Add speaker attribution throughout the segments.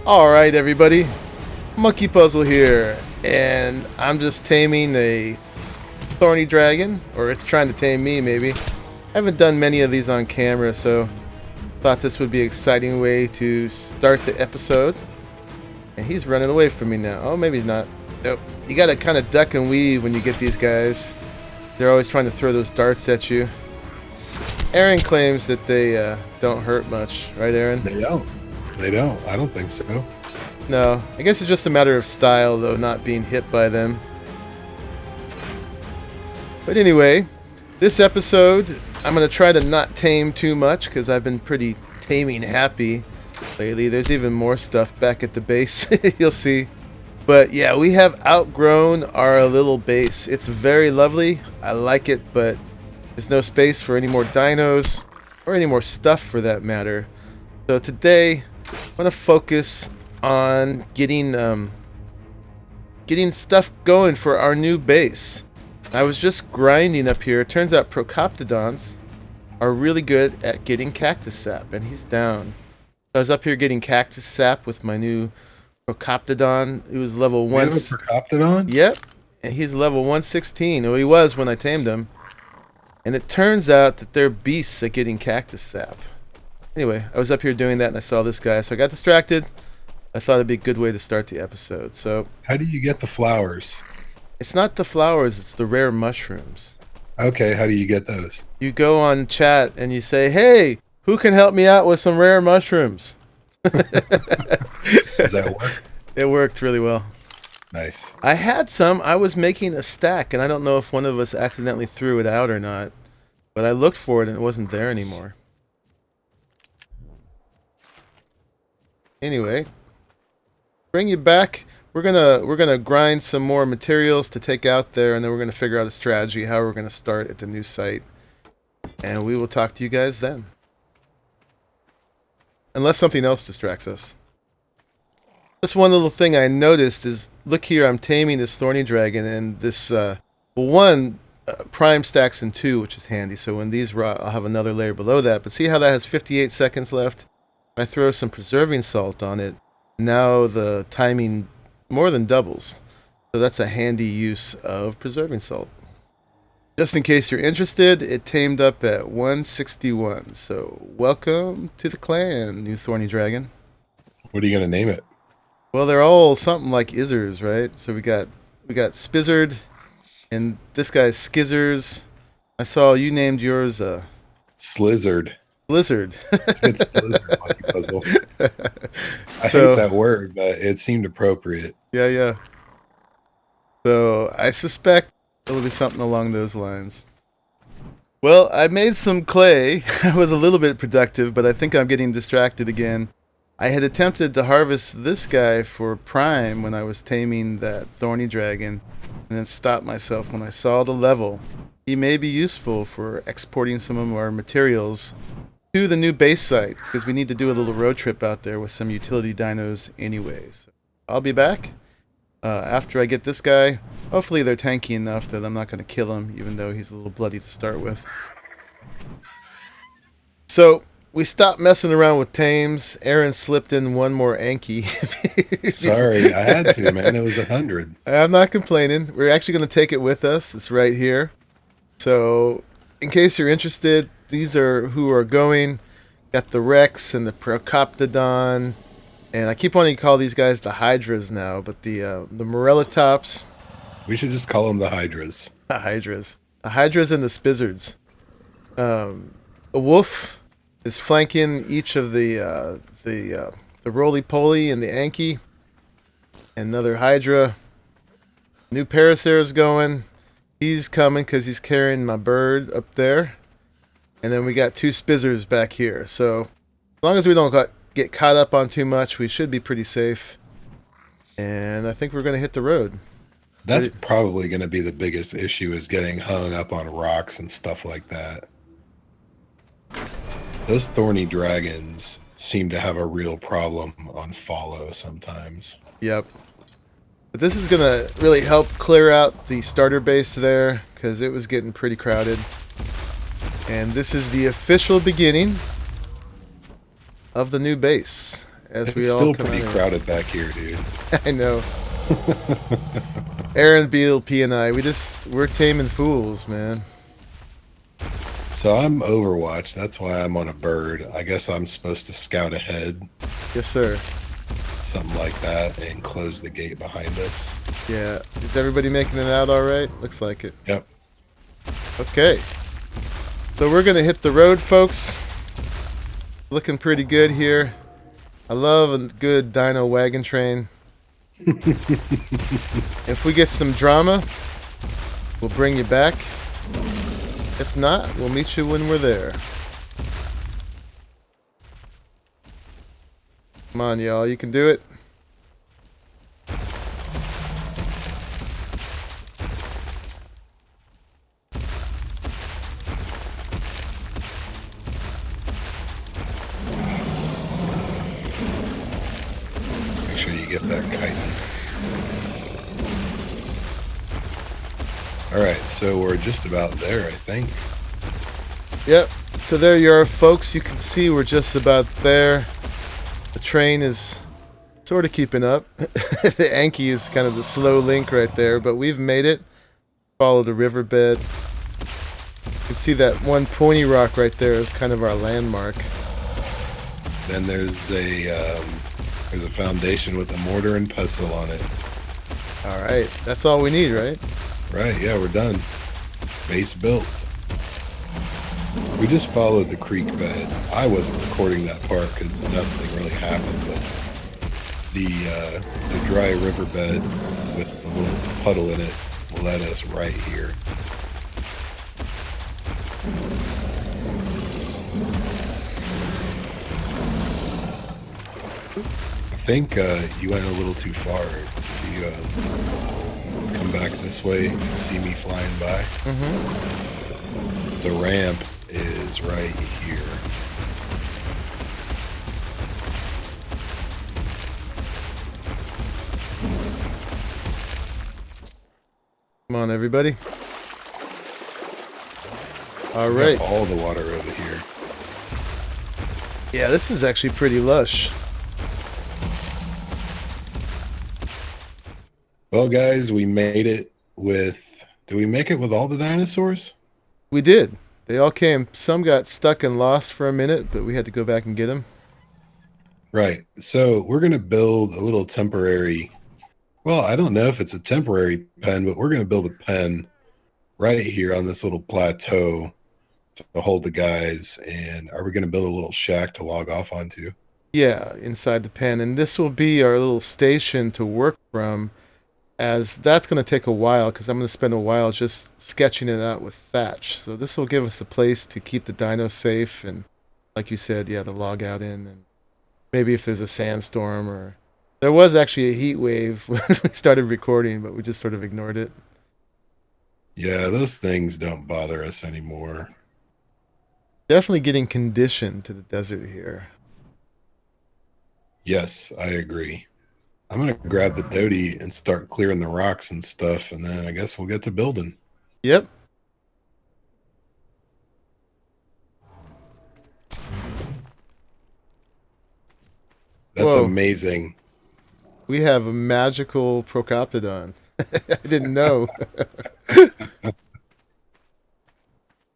Speaker 1: Alright everybody, Monkeypuzzle here, and I'm just taming a thorny dragon, or it's trying to tame me maybe. I haven't done many of these on camera, so thought this would be an exciting way to start the episode. And he's running away from me now. Oh, maybe he's not. Nope. You gotta kind of duck and weave when you get these guys. They're always trying to throw those darts at you. Aaron claims that they don't hurt much, right Aaron?
Speaker 2: They don't. They don't. I don't think so.
Speaker 1: No, I guess it's just a matter of style, though, not being hit by them. But anyway, this episode, I'm going to try to not tame too much, because I've been pretty taming happy lately. There's even more stuff back at the base, you'll see. But yeah, we have outgrown our little base. It's very lovely. I like it, but there's no space for any more dinos, or any more stuff for that matter. So today, I'm going to focus on getting stuff going for our new base. I was just grinding up here. It turns out Procoptodons are really good at getting cactus sap, and he's down. I was up here getting cactus sap with my new Procoptodon. He was level 1.
Speaker 2: You have a Procoptodon?
Speaker 1: Yep, and he's level 116. Well, he was when I tamed him. And it turns out that they're beasts at getting cactus sap. Anyway, I was up here doing that and I saw this guy, so I got distracted. I thought it'd be a good way to start the episode. So,
Speaker 2: how do you get the flowers?
Speaker 1: it's not the flowers, it's the rare mushrooms.
Speaker 2: Okay, how do you get those?
Speaker 1: You go on chat and you say, "Hey, who can help me out with some rare mushrooms?"
Speaker 2: Does that work?
Speaker 1: It worked really well.
Speaker 2: Nice.
Speaker 1: I had some. I was making a stack, and I don't know if one of us accidentally threw it out or not. But I looked for it and it wasn't there anymore. Anyway, bring you back. We're gonna grind some more materials to take out there, and then we're gonna figure out a strategy how we're gonna start at the new site. And we will talk to you guys then. Unless something else distracts us. Just one little thing I noticed is, look here, I'm taming this thorny dragon, and this prime stacks in 2, which is handy. So when these rot, I'll have another layer below that. But see how that has 58 seconds left? I throw some preserving salt on it. Now the timing more than doubles. So that's a handy use of preserving salt. Just in case you're interested, it tamed up at 161. So welcome to the clan, new thorny dragon.
Speaker 2: What are you going to name it?
Speaker 1: Well, they're all something like Izzers, right? So we got Spizzard, and this guy's Skizzers. I saw you named yours
Speaker 2: Slizzard.
Speaker 1: Blizzard.
Speaker 2: It's good Slizzard Monkeypuzzle. I hate that word, but it seemed appropriate.
Speaker 1: Yeah. So I suspect it'll be something along those lines. Well, I made some clay. I was a little bit productive, but I think I'm getting distracted again. I had attempted to harvest this guy for Prime when I was taming that thorny dragon, and then stopped myself when I saw the level. He may be useful for exporting some of our materials to the new base site, because we need to do a little road trip out there with some utility dinos anyways. I'll be back after I get this guy. Hopefully they're tanky enough that I'm not going to kill him, even though he's a little bloody to start with. So we stopped messing around with tames. Aaron slipped in one more Anki.
Speaker 2: Sorry, I had to, man. It was 100.
Speaker 1: I'm not complaining. We're actually going to take it with us. It's right here. So, in case you're interested, these are who are going. Got the Rex and the Procoptodon. And I keep wanting to call these guys the Hydras now, but the Morellatops.
Speaker 2: We should just call them the Hydras.
Speaker 1: The Hydras. The Hydras and the Spizzards. A wolf is flanking each of the roly-poly and the Anki. Another Hydra. New Parasaur is going. He's coming because he's carrying my bird up there. And then we got 2 Spizzers back here. So as long as we don't get caught up on too much, we should be pretty safe. And I think we're going to hit the road.
Speaker 2: That's probably going to be the biggest issue, is getting hung up on rocks and stuff like that. Those thorny dragons seem to have a real problem on follow sometimes.
Speaker 1: Yep. But this is going to really help clear out the starter base there, because it was getting pretty crowded. And this is the official beginning of the new base. as we
Speaker 2: It's
Speaker 1: all
Speaker 2: still
Speaker 1: come
Speaker 2: pretty
Speaker 1: out
Speaker 2: crowded back here, dude.
Speaker 1: I know. Aaron, BLP and I, we're taming fools, man.
Speaker 2: So I'm Overwatch. That's why I'm on a bird. I guess I'm supposed to scout ahead.
Speaker 1: Yes, sir.
Speaker 2: Something like that, and close the gate behind us.
Speaker 1: Yeah. Is everybody making it out all right? Looks like it.
Speaker 2: Yep.
Speaker 1: Okay. So we're going to hit the road, folks. Looking pretty good here. I love a good dino wagon train. If we get some drama, we'll bring you back. If not, we'll meet you when we're there. Come on, y'all. You can do it.
Speaker 2: Make sure you get that kite. Alright, so we're just about there, I think.
Speaker 1: Yep. So there you are, folks. You can see we're just about there. The train is sort of keeping up. The Anki is kind of the slow link right there, but we've made it. Follow the riverbed. You can see that one pointy rock right there is kind of our landmark.
Speaker 2: Then there's a foundation with a mortar and pestle on it.
Speaker 1: All right. That's all we need, right?
Speaker 2: Right, yeah, we're done. Base built. We just followed the creek bed. I wasn't recording that part because nothing really happened, but the dry riverbed with the little puddle in it led us right here. I think you went a little too far. If you come back this way, if you see me flying by, the ramp is right here.
Speaker 1: Come on, everybody. All right.
Speaker 2: All the water over here.
Speaker 1: Yeah, this is actually pretty lush.
Speaker 2: Well, guys, we made it with... Did we make it with all the dinosaurs?
Speaker 1: We did. They all came. Some got stuck and lost for a minute, but we had to go back and get them.
Speaker 2: Right. So we're going to build a little temporary... Well, I don't know if it's a temporary pen, but we're going to build a pen right here on this little plateau to hold the guys. And are we going to build a little shack to log off onto?
Speaker 1: Yeah, inside the pen. And this will be our little station to work from, as that's going to take a while because I'm going to spend a while just sketching it out with thatch. So this will give us a place to keep the dino safe and, like you said, yeah, to log out in. And maybe if there's a sandstorm or... There was actually a heat wave when we started recording, but we just sort of ignored it.
Speaker 2: Yeah, those things don't bother us anymore.
Speaker 1: Definitely getting conditioned to the desert here.
Speaker 2: Yes, I agree. I'm going to grab the Doty and start clearing the rocks and stuff, and then I guess we'll get to building.
Speaker 1: Yep.
Speaker 2: That's
Speaker 1: Whoa.
Speaker 2: amazing.
Speaker 1: We have a magical Procoptodon. I didn't know.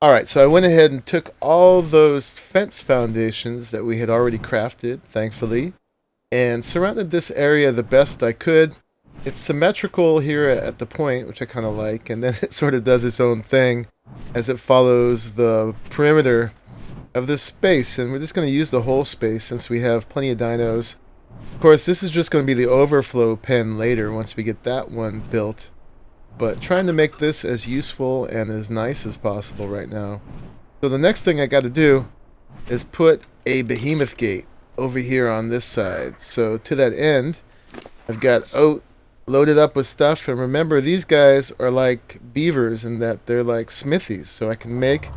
Speaker 1: All right, so I went ahead and took all those fence foundations that we had already crafted, thankfully, and surrounded this area the best I could. It's symmetrical here at the point, which I kind of like, and then it sort of does its own thing as it follows the perimeter of this space, and we're just going to use the whole space since we have plenty of dinos. Of course, this is just going to be the overflow pen later once we get that one built. But trying to make this as useful and as nice as possible right now. So the next thing I got to do is put a behemoth gate over here on this side. So to that end, I've got oat loaded up with stuff. And remember, these guys are like beavers in that they're like smithies. So I can make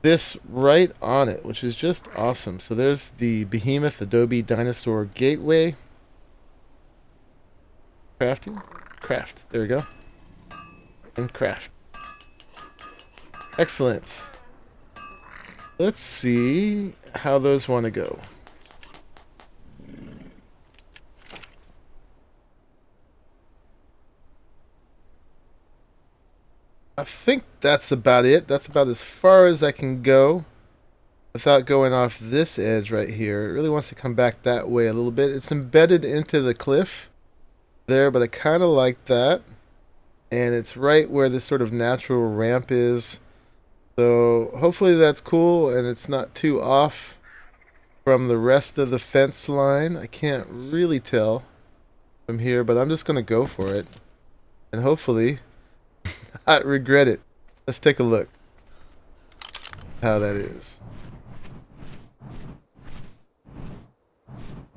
Speaker 1: this right on it, which is just awesome. So there's the Behemoth Adobe Dinosaur Gateway. Crafting? Craft. There we go. And craft. Excellent. Let's see how those want to go. I think that's about it. That's about as far as I can go without going off this edge right here. It really wants to come back that way a little bit. It's embedded into the cliff there, but I kind of like that. And it's right where this sort of natural ramp is. So hopefully that's cool and it's not too off from the rest of the fence line. I can't really tell from here, but I'm just going to go for it. And hopefully not regret it. Let's take a look how that is.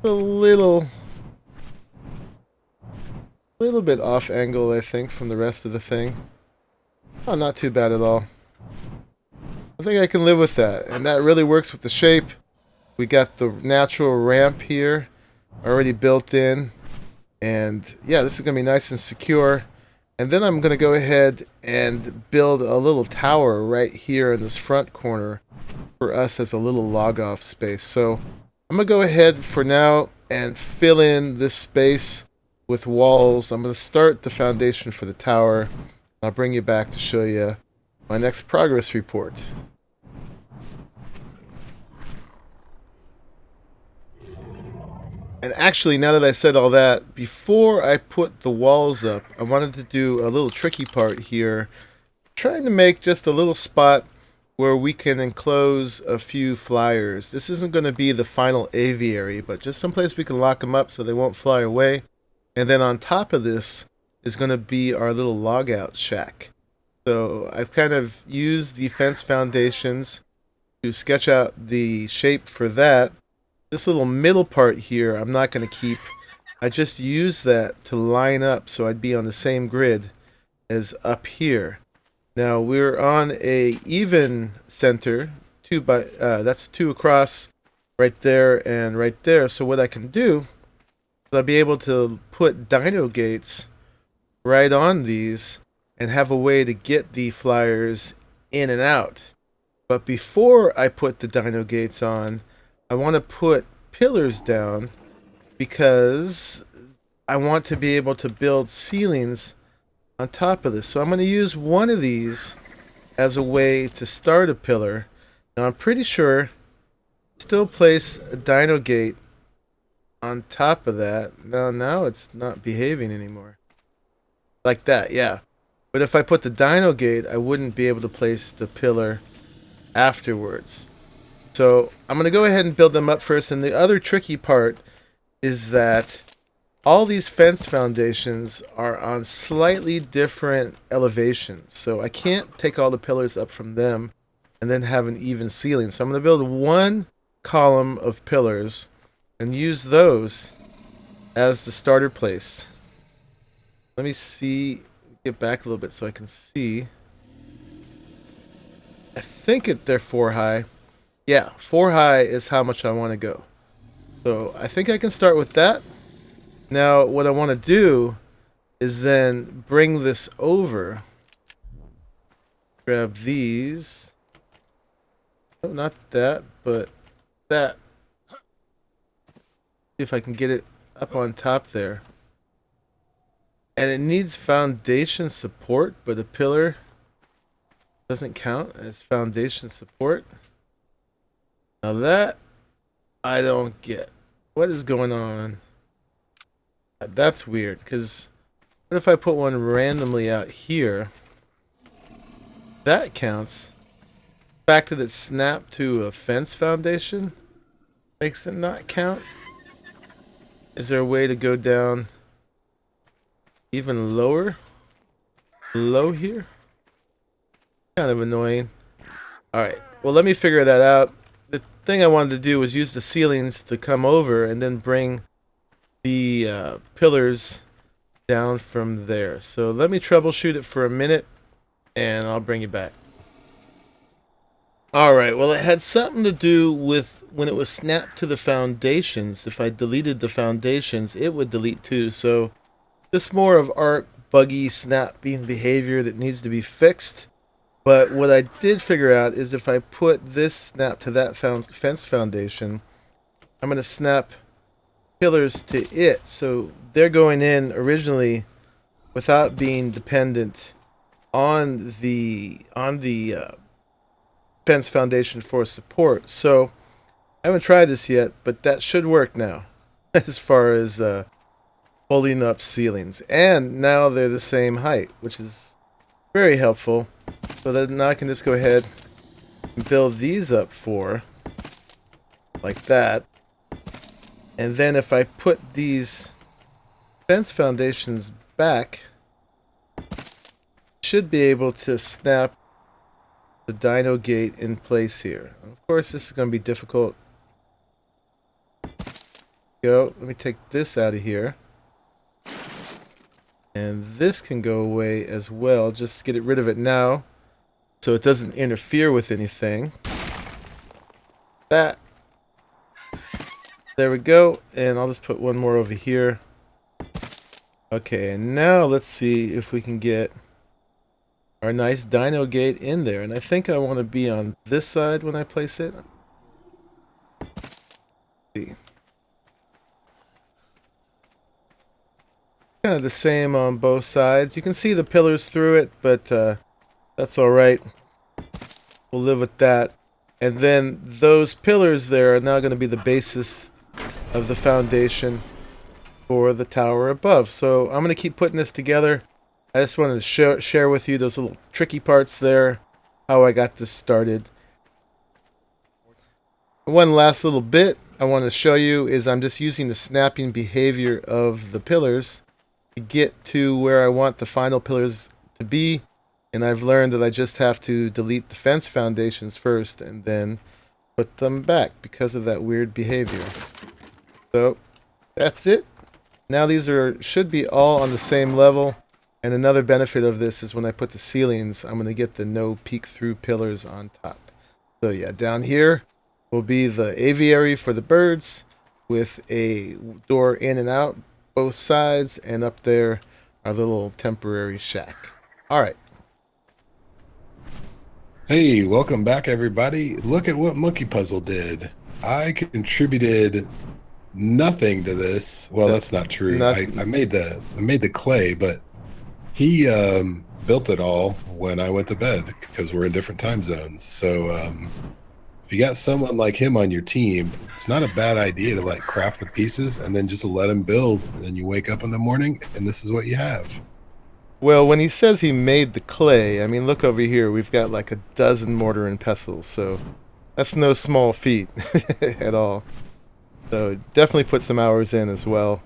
Speaker 1: A little bit off angle, I think, from the rest of the thing. Oh, not too bad at all. I think I can live with that, and that really works with the shape. We got the natural ramp here already built in, and yeah, this is gonna be nice and secure. And then I'm gonna go ahead and build a little tower right here in this front corner for us as a little log off space. So I'm gonna go ahead for now and fill in this space with walls. I'm gonna start the foundation for the tower. I'll bring you back to show you my next progress report. And actually, now that I said all that, before I put the walls up, I wanted to do a little tricky part here, trying to make just a little spot where we can enclose a few flyers. This isn't going to be the final aviary, but just someplace we can lock them up so they won't fly away. And then on top of this is going to be our little logout shack. So I've kind of used the fence foundations to sketch out the shape for that. This little middle part here I'm not going to keep. I just use that to line up so I'd be on the same grid as up here. Now we're on a even center, that's 2 across right there and right there. So what I can do is I'll be able to put dino gates right on these and have a way to get the flyers in and out. But before I put the dino gates on, I want to put pillars down because I want to be able to build ceilings on top of this. So I'm going to use one of these as a way to start a pillar. Now I'm pretty sure still place a dino gate on top of that. Now it's not behaving anymore. Like that, yeah. But if I put the dino gate, I wouldn't be able to place the pillar afterwards. So I'm going to go ahead and build them up first. And the other tricky part is that all these fence foundations are on slightly different elevations. So I can't take all the pillars up from them and then have an even ceiling. So I'm going to build one column of pillars and use those as the starter place. Let me see, get back a little bit so I can see. I think they're 4 high. Yeah, 4 high is how much I want to go. So I think I can start with that. Now what I want to do is then bring this over. Grab these. Oh, not that, but that. See if I can get it up on top there. And it needs foundation support, but a pillar doesn't count as foundation support. Now that I don't get. What is going on? That's weird, because what if I put one randomly out here? That counts. The fact that it's snapped to a fence foundation makes it not count. Is there a way to go down even lower? Low here? Kind of annoying. Alright, well let me figure that out. The thing I wanted to do was use the ceilings to come over and then bring the pillars down from there. So let me troubleshoot it for a minute and I'll bring you back. Alright, well it had something to do with when it was snapped to the foundations. If I deleted the foundations, it would delete too. So just more of ARK buggy snapping behavior that needs to be fixed. But what I did figure out is if I put this snap to that fence foundation, I'm going to snap pillars to it. So they're going in originally without being dependent on the fence foundation for support. So I haven't tried this yet, but that should work now as far as holding up ceilings. And now they're the same height, which is very helpful. So then now I can just go ahead and build these up like that. And then if I put these fence foundations back, should be able to snap the dino gate in place here. Of course, this is going to be difficult. Let me take this out of here. And this can go away as well. Just get rid of it now so it doesn't interfere with anything. That. There we go. And I'll just put one more over here. Okay, and now let's see if we can get our nice dino gate in there. And I think I want to be on this side when I place it. Let's see. Kind of the same on both sides. You can see the pillars through it, but that's all right. We'll live with that. And then those pillars there are now going to be the basis of the foundation for the tower above. So I'm going to keep putting this together. I just wanted to share with you those little tricky parts there, how I got this started. One last little bit I want to show you is I'm just using the snapping behavior of the pillars to get to where I want the final pillars to be. And I've learned that I just have to delete the fence foundations first and then put them back because of that weird behavior. So that's it. Now these should be all on the same level. And another benefit of this is when I put the ceilings, I'm going to get the no peek through pillars on top. So yeah, down here will be the aviary for the birds with a door in and out both sides, and up there our little temporary shack. All right.
Speaker 2: Hey, welcome back, everybody. Look at what Monkeypuzzle did. I contributed nothing to this. Well, that's not true. I made the clay, but he built it all when I went to bed because we're in different time zones. So if you got someone like him on your team, it's not a bad idea to like craft the pieces and then just let him build. And then you wake up in the morning and this is what you have.
Speaker 1: Well, when he says he made the clay, I mean, look over here. We've got like a dozen mortar and pestles. So that's no small feat at all. So definitely put some hours in as well.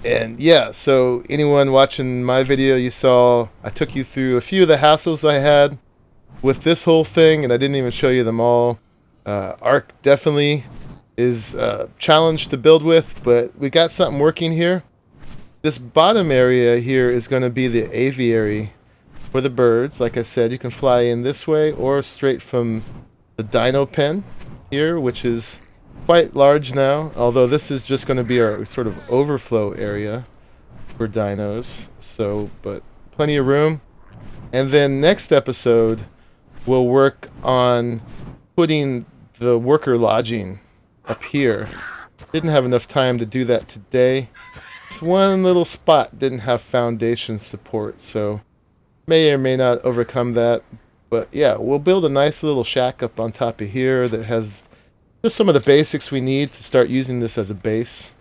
Speaker 1: And yeah, so anyone watching my video, you saw I took you through a few of the hassles I had with this whole thing, and I didn't even show you them all. ARK definitely is a challenge to build with, but we got something working here. This bottom area here is going to be the aviary for the birds. Like I said, you can fly in this way or straight from the dino pen here, which is quite large now, although this is just going to be our sort of overflow area for dinos. So, but plenty of room. And then next episode, we'll work on putting the worker lodging up here. Didn't have enough time to do that today. This one little spot didn't have foundation support, so may or may not overcome that. But yeah, we'll build a nice little shack up on top of here that has just some of the basics we need to start using this as a base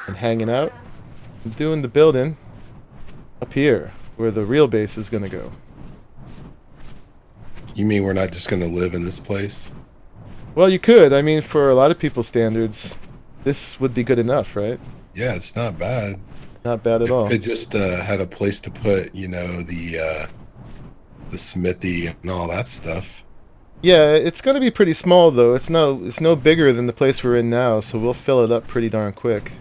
Speaker 1: and hanging out. I'm doing the building up here where the real base is going to go.
Speaker 2: You mean we're not just going to live in this place?
Speaker 1: Well, you could. I mean, for a lot of people's standards, this would be good enough, right?
Speaker 2: Yeah, it's not bad.
Speaker 1: Not bad at all.
Speaker 2: If it just had a place to put, you know, the smithy and all that stuff.
Speaker 1: Yeah, it's going to be pretty small though. It's no bigger than the place we're in now, so we'll fill it up pretty darn quick.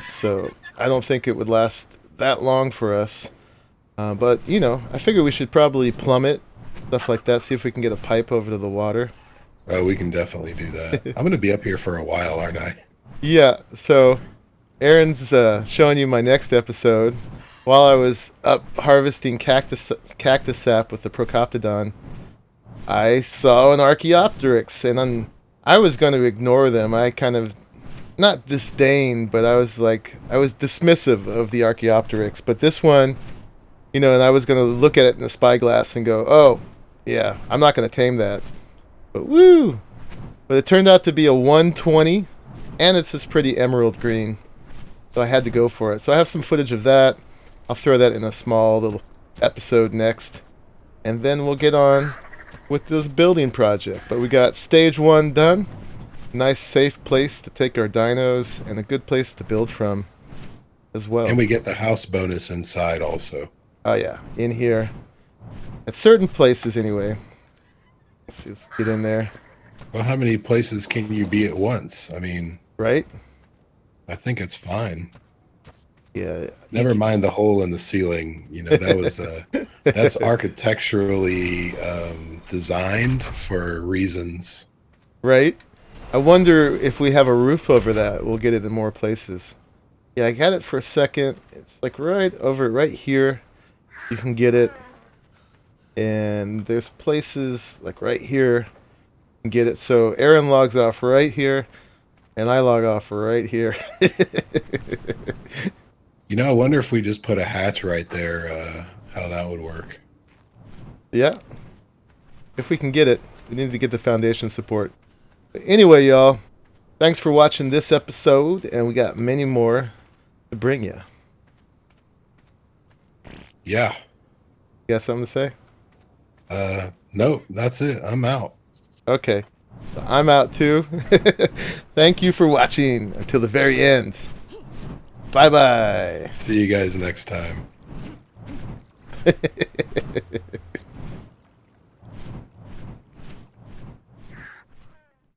Speaker 1: So I don't think it would last that long for us. But you know, I figure we should probably plumb it, stuff like that. See if we can get a pipe over to the water.
Speaker 2: Oh, we can definitely do that. I'm going to be up here for a while, aren't I?
Speaker 1: Yeah. So Aaron's showing you my next episode. While I was up harvesting cactus sap with the Procoptodon, I saw an Archaeopteryx, and I was going to ignore them. I kind of, not disdain, but I was dismissive of the Archaeopteryx. But this one You know, and I was going to look at it in the spyglass and go, oh, yeah, I'm not going to tame that. But woo! But it turned out to be a 120, and it's this pretty emerald green. So I had to go for it. So I have some footage of that. I'll throw that in a small little episode next. And then we'll get on with this building project. But we got stage 1 done. Nice safe place to take our dinos and a good place to build from as well.
Speaker 2: And we get the house bonus inside also.
Speaker 1: Oh yeah, in here. At certain places anyway. Let's get in there.
Speaker 2: Well, how many places can you be at once? I mean,
Speaker 1: right?
Speaker 2: I think it's fine.
Speaker 1: Yeah.
Speaker 2: Never mind the hole in the ceiling. You know, that was that's architecturally designed for reasons.
Speaker 1: Right? I wonder if we have a roof over that, we'll get it in more places. Yeah, I got it for a second. It's like right over right here. You can get it. And there's places like right here. You can get it. So Aaron logs off right here. And I log off right here.
Speaker 2: You know, I wonder if we just put a hatch right there, how that would work.
Speaker 1: Yeah. If we can get it. We need to get the foundation support. But anyway, y'all. Thanks for watching this episode. And we got many more to bring you.
Speaker 2: Yeah.
Speaker 1: You got something to say?
Speaker 2: Nope, that's it. I'm out.
Speaker 1: Okay. So I'm out too. Thank you for watching until the very end. Bye-bye.
Speaker 2: See you guys next time.